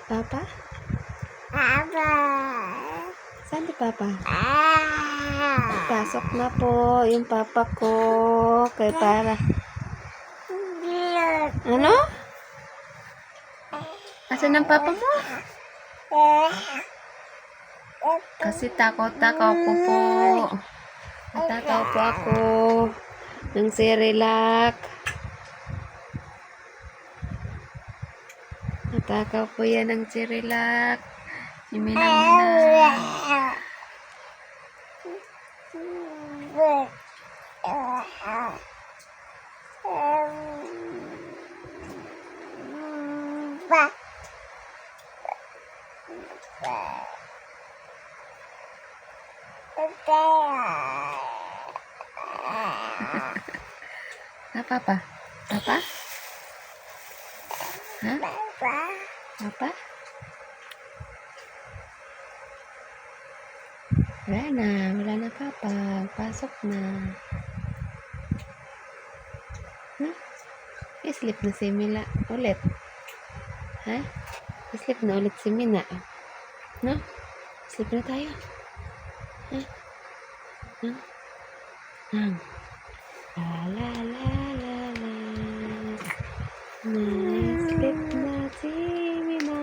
Papa? Papa. Saan si Papa? Pasok na po yung papa ko. Kay para. Ano? Asan ang papa mo? Kasi takaw-takaw ko po. Natakaw po ako ng Cerelac. Natakaw po yan ng Cerelac. Minang-minang. Ha, Papa? Papa? Ha? Papa? Wala na Papa. Pasok na. Sleep na si Mila ulit. Ha? Sleep na ulit si Mina. No? Sleep na tayo. Ha? No? La la la la la. Sleep na si Mina.